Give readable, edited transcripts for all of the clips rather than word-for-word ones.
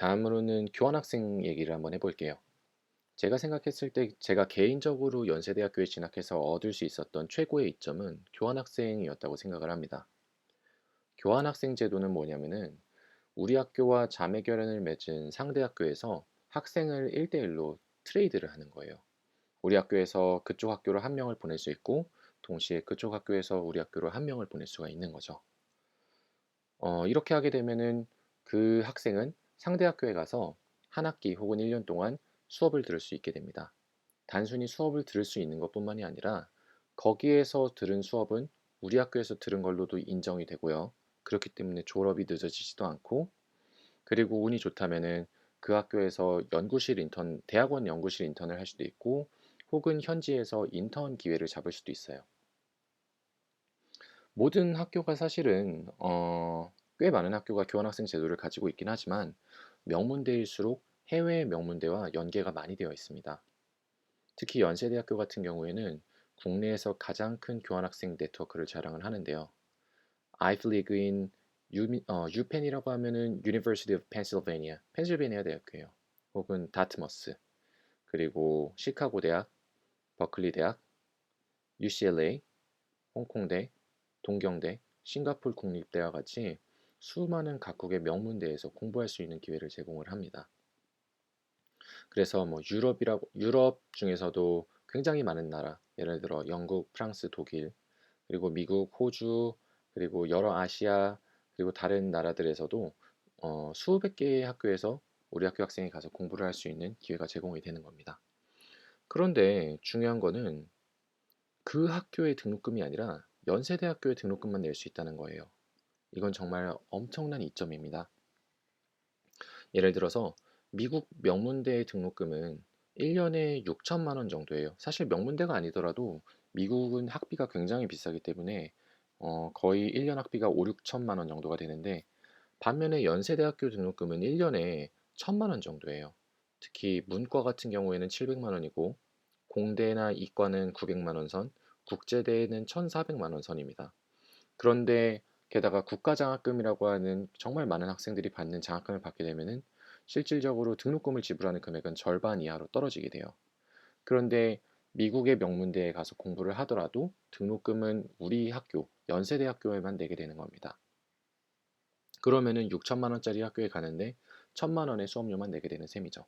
다음으로는 교환학생 얘기를 한번 해볼게요. 제가 생각했을 때 제가 개인적으로 연세대학교에 진학해서 얻을 수 있었던 최고의 이점은 교환학생이었다고 생각을 합니다. 교환학생 제도는 뭐냐면은 우리 학교와 자매결연을 맺은 상대 학교에서 학생을 1대1로 트레이드를 하는 거예요. 우리 학교에서 그쪽 학교로 한 명을 보낼 수 있고 동시에 그쪽 학교에서 우리 학교로 한 명을 보낼 수가 있는 거죠. 이렇게 하게 되면은 그 학생은 상대 학교에 가서 한 학기 혹은 1년 동안 수업을 들을 수 있게 됩니다. 단순히 수업을 들을 수 있는 것뿐만이 아니라 거기에서 들은 수업은 우리 학교에서 들은 걸로도 인정이 되고요. 그렇기 때문에 졸업이 늦어지지도 않고, 그리고 운이 좋다면은 그 학교에서 연구실 인턴, 대학원 연구실 인턴을 할 수도 있고, 혹은 현지에서 인턴 기회를 잡을 수도 있어요. 모든 학교가 사실은 꽤 많은 학교가 교환학생 제도를 가지고 있긴 하지만 명문대일수록 해외 명문대와 연계가 많이 되어 있습니다. 특히 연세대학교 같은 경우에는 국내에서 가장 큰 교환학생 네트워크를 자랑을 하는데요. 아이브리그인 유펜이라고 하면은 University of Pennsylvania, 펜실베니아 대학교예요. 혹은 다트머스, 그리고 시카고 대학, 버클리 대학, UCLA, 홍콩대, 동경대, 싱가포르 국립대와 같이 수많은 각국의 명문대에서 공부할 수 있는 기회를 제공을 합니다. 그래서 뭐 유럽 중에서도 굉장히 많은 나라, 예를 들어 영국, 프랑스, 독일, 그리고 미국, 호주, 그리고 여러 아시아, 그리고 다른 나라들에서도 수백 개의 학교에서 우리 학교 학생이 가서 공부를 할 수 있는 기회가 제공이 되는 겁니다. 그런데 중요한 거는 그 학교의 등록금이 아니라 연세대학교의 등록금만 낼 수 있다는 거예요. 이건 정말 엄청난 이점입니다. 예를 들어서 미국 명문대의 등록금은 1년에 6천만 원 정도예요. 사실 명문대가 아니더라도 미국은 학비가 굉장히 비싸기 때문에 거의 1년 학비가 5, 6천만 원 정도가 되는데, 반면에 연세대학교 등록금은 1년에 1천만 원 정도예요. 특히 문과 같은 경우에는 700만 원이고 공대나 이과는 900만 원 선, 국제대는 1,400만 원 선입니다. 그런데 게다가 국가장학금이라고 하는 정말 많은 학생들이 받는 장학금을 받게 되면은 실질적으로 등록금을 지불하는 금액은 절반 이하로 떨어지게 돼요. 그런데 미국의 명문대에 가서 공부를 하더라도 등록금은 우리 학교, 연세대학교에만 내게 되는 겁니다. 그러면은 6천만 원짜리 학교에 가는데 1천만 원의 수업료만 내게 되는 셈이죠.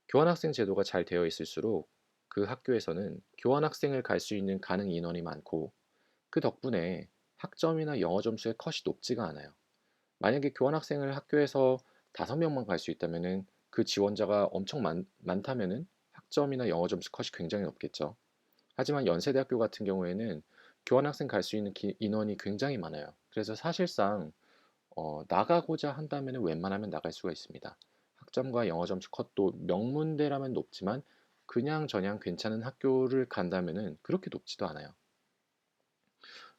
교환학생 제도가 잘 되어 있을수록 그 학교에서는 교환학생을 갈 수 있는 가능 인원이 많고, 그 덕분에 학점이나 영어 점수의 컷이 높지가 않아요. 만약에 교환학생을 학교에서 5명만 갈 수 있다면은 그 지원자가 엄청 많다면은 학점이나 영어 점수 컷이 굉장히 높겠죠. 하지만 연세대학교 같은 경우에는 교환학생 갈 수 있는 인원이 굉장히 많아요. 그래서 사실상 나가고자 한다면 웬만하면 나갈 수가 있습니다. 학점과 영어 점수 컷도 명문대라면 높지만 그냥 저냥 괜찮은 학교를 간다면은 그렇게 높지도 않아요.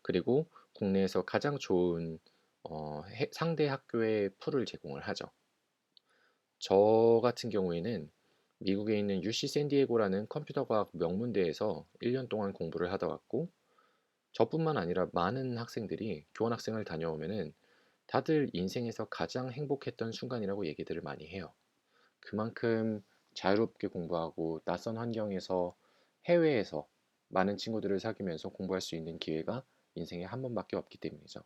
그리고 국내에서 가장 좋은 상대 학교의 풀을 제공을 하죠. 저 같은 경우에는 미국에 있는 UC 샌디에고라는 컴퓨터과학 명문대에서 1년 동안 공부를 하다 왔고, 저뿐만 아니라 많은 학생들이 교환학생을 다녀오면은 다들 인생에서 가장 행복했던 순간이라고 얘기들을 많이 해요. 그만큼 자유롭게 공부하고 낯선 환경에서, 해외에서 많은 친구들을 사귀면서 공부할 수 있는 기회가 인생에 한 번밖에 없기 때문이죠.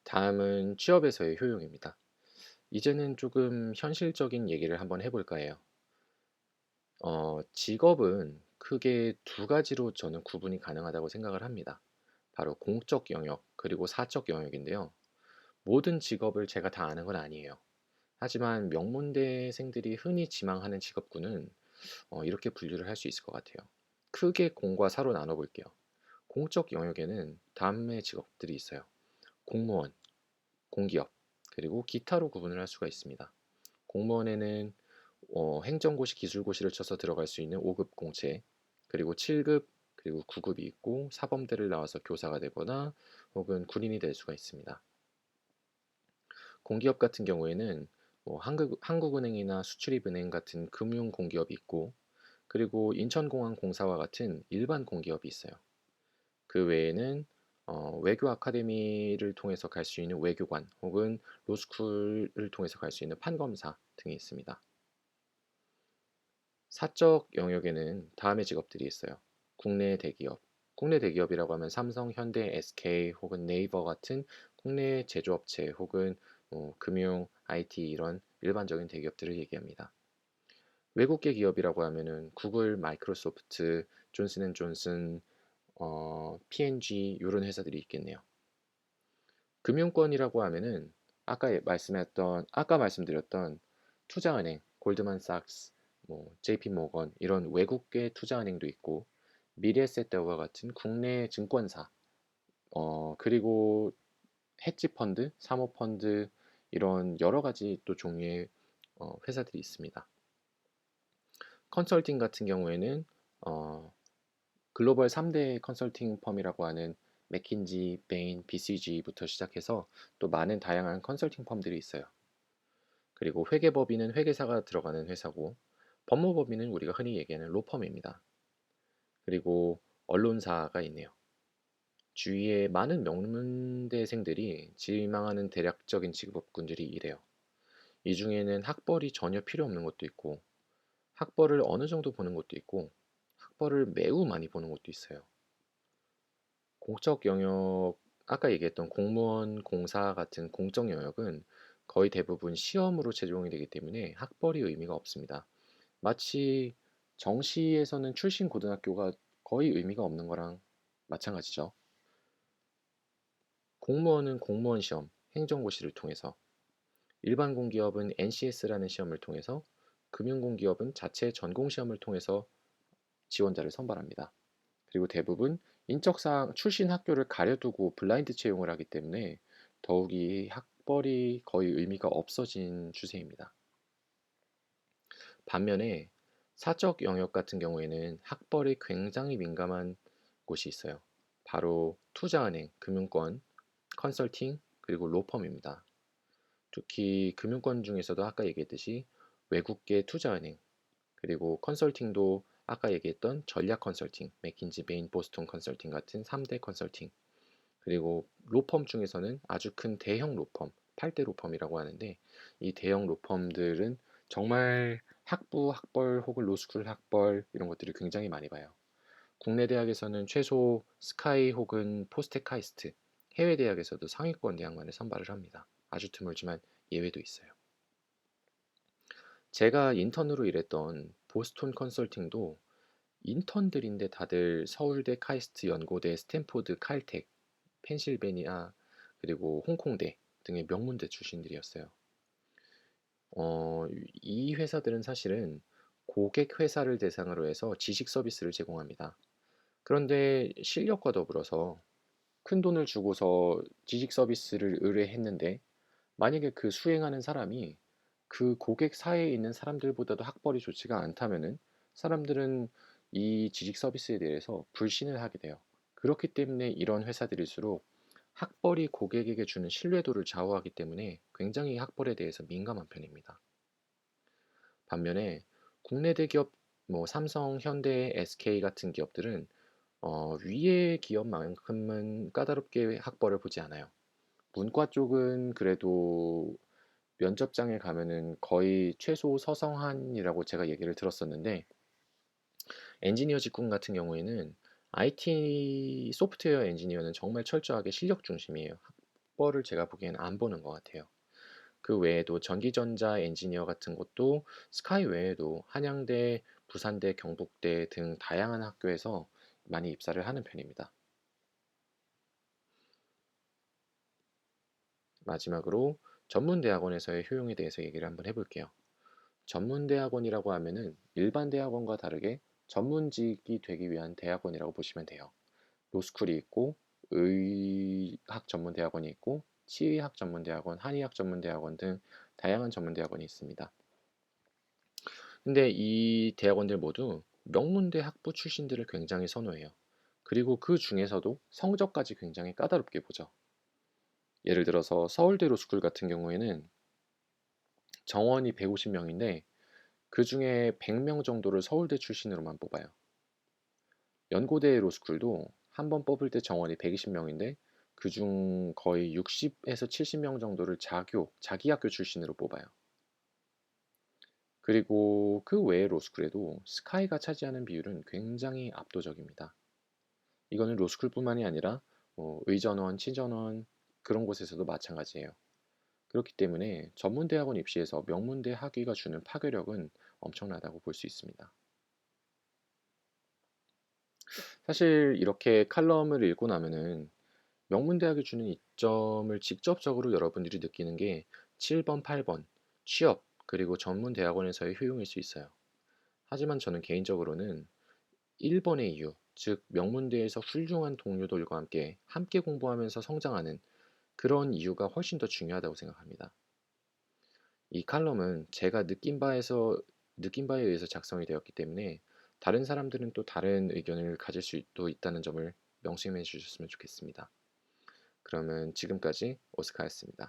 다음은 취업에서의 효용입니다. 이제는 조금 현실적인 얘기를 한번 해볼까 해요. 직업은 크게 두 가지로 저는 구분이 가능하다고 생각을 합니다. 바로 공적 영역, 그리고 사적 영역인데요. 모든 직업을 제가 다 아는 건 아니에요. 하지만 명문대생들이 흔히 지망하는 직업군은 이렇게 분류를 할 수 있을 것 같아요. 크게 공과 사로 나눠볼게요. 공적 영역에는 다음의 직업들이 있어요. 공무원, 공기업, 그리고 기타로 구분을 할 수가 있습니다. 공무원에는 행정고시, 기술고시를 쳐서 들어갈 수 있는 5급 공채, 그리고 7급, 그리고 9급이 있고 사범대를 나와서 교사가 되거나 혹은 군인이 될 수가 있습니다. 공기업 같은 경우에는 뭐 한국은행이나 수출입은행 같은 금융 공기업이 있고, 그리고 인천공항공사와 같은 일반 공기업이 있어요. 그 외에는 외교 아카데미를 통해서 갈 수 있는 외교관 혹은 로스쿨을 통해서 갈 수 있는 판검사 등이 있습니다. 사적 영역에는 다음의 직업들이 있어요. 국내 대기업. 국내 대기업이라고 하면 삼성, 현대, SK 혹은 네이버 같은 국내 제조업체 혹은 금융, IT 이런 일반적인 대기업들을 얘기합니다. 외국계 기업이라고 하면은 구글, 마이크로소프트, 존슨앤존슨, P&G 이런 회사들이 있겠네요. 금융권이라고 하면은 아까 말씀드렸던 투자은행, 골드만삭스, JP 모건 이런 외국계 투자은행도 있고 미래에셋과 같은 국내 증권사, 그리고 헤지펀드, 사모펀드 이런 여러 가지 또 종류의 회사들이 있습니다. 컨설팅 같은 경우에는 어, 글로벌 3대 컨설팅 펌이라고 하는 맥킨지, 베인, BCG부터 시작해서 또 많은 다양한 컨설팅 펌들이 있어요. 그리고 회계법인은 회계사가 들어가는 회사고 법무법인은 우리가 흔히 얘기하는 로펌입니다. 그리고 언론사가 있네요. 주위에 많은 명문대생들이 지망하는 대략적인 직업군들이 이래요. 이 중에는 학벌이 전혀 필요 없는 것도 있고 학벌을 어느 정도 보는 것도 있고 학벌을 매우 많이 보는 것도 있어요. 공적 영역, 아까 얘기했던 공무원, 공사 같은 공적 영역은 거의 대부분 시험으로 채용이 되기 때문에 학벌이 의미가 없습니다. 마치 정시에서는 출신 고등학교가 거의 의미가 없는 거랑 마찬가지죠. 공무원은 공무원 시험, 행정고시를 통해서, 일반 공기업은 NCS라는 시험을 통해서, 금융공기업은 자체 전공 시험을 통해서 지원자를 선발합니다. 그리고 대부분 인적사항 출신 학교를 가려두고 블라인드 채용을 하기 때문에 더욱이 학벌이 거의 의미가 없어진 추세입니다. 반면에 사적 영역 같은 경우에는 학벌이 굉장히 민감한 곳이 있어요. 바로 투자은행, 금융권, 컨설팅, 그리고 로펌입니다. 특히 금융권 중에서도 아까 얘기했듯이 외국계 투자은행, 그리고 컨설팅도 아까 얘기했던 전략 컨설팅, 맥킨지, 베인, 보스턴 컨설팅 같은 3대 컨설팅, 그리고 로펌 중에서는 아주 큰 대형 로펌, 8대 로펌이라고 하는데 이 대형 로펌들은 정말 학부 학벌 혹은 로스쿨 학벌 이런 것들을 굉장히 많이 봐요. 국내 대학에서는 최소 스카이 혹은 포스텍카이스트, 해외 대학에서도 상위권 대학만을 선발을 합니다. 아주 드물지만 예외도 있어요. 제가 인턴으로 일했던 보스톤 컨설팅도 인턴들인데 다들 서울대, 카이스트, 연고대, 스탠포드, 칼텍, 펜실베니아, 그리고 홍콩대 등의 명문대 출신들이었어요. 이 회사들은 사실은 고객 회사를 대상으로 해서 지식 서비스를 제공합니다. 그런데 실력과 더불어서 큰 돈을 주고서 지식 서비스를 의뢰했는데 만약에 그 수행하는 사람이 그 고객 사이에 있는 사람들보다도 학벌이 좋지가 않다면은 사람들은 이 지식 서비스에 대해서 불신을 하게 돼요. 그렇기 때문에 이런 회사들일수록 학벌이 고객에게 주는 신뢰도를 좌우하기 때문에 굉장히 학벌에 대해서 민감한 편입니다. 반면에 국내 대기업 삼성, 현대, SK 같은 기업들은 위의 기업만큼은 까다롭게 학벌을 보지 않아요. 문과 쪽은 그래도 면접장에 가면은 거의 최소 서성한이라고 제가 얘기를 들었었는데 엔지니어 직군 같은 경우에는 IT 소프트웨어 엔지니어는 정말 철저하게 실력 중심이에요. 학벌을 제가 보기엔 안 보는 것 같아요. 그 외에도 전기전자 엔지니어 같은 것도 스카이 외에도 한양대, 부산대, 경북대 등 다양한 학교에서 많이 입사를 하는 편입니다. 마지막으로 전문대학원에서의 효용에 대해서 얘기를 한번 해볼게요. 전문대학원이라고 하면은 일반 대학원과 다르게 전문직이 되기 위한 대학원이라고 보시면 돼요. 로스쿨이 있고 의학 전문대학원이 있고 치의학 전문대학원, 한의학 전문대학원 등 다양한 전문대학원이 있습니다. 근데 이 대학원들 모두 명문대 학부 출신들을 굉장히 선호해요. 그리고 그 중에서도 성적까지 굉장히 까다롭게 보죠. 예를 들어서 서울대 로스쿨 같은 경우에는 정원이 150명인데 그 중에 100명 정도를 서울대 출신으로만 뽑아요. 연고대 로스쿨도 한 번 뽑을 때 정원이 120명인데 그중 거의 60에서 70명 정도를 자기 학교 출신으로 뽑아요. 그리고 그 외의 로스쿨에도 스카이가 차지하는 비율은 굉장히 압도적입니다. 이거는 로스쿨뿐만이 아니라 의전원, 친전원 그런 곳에서도 마찬가지예요. 그렇기 때문에 전문대학원 입시에서 명문대 학위가 주는 파괴력은 엄청나다고 볼 수 있습니다. 사실 이렇게 칼럼을 읽고 나면은 명문대학이 주는 이점을 직접적으로 여러분들이 느끼는 게 7번, 8번 취업 그리고 전문대학원에서의 효용일 수 있어요. 하지만 저는 개인적으로는 1번의 이유, 즉 명문대에서 훌륭한 동료들과 함께 공부하면서 성장하는 그런 이유가 훨씬 더 중요하다고 생각합니다. 이 칼럼은 제가 느낀 바에 의해서 작성이 되었기 때문에 다른 사람들은 또 다른 의견을 가질 수도 있다는 점을 명심해 주셨으면 좋겠습니다. 그러면 지금까지 오스카였습니다.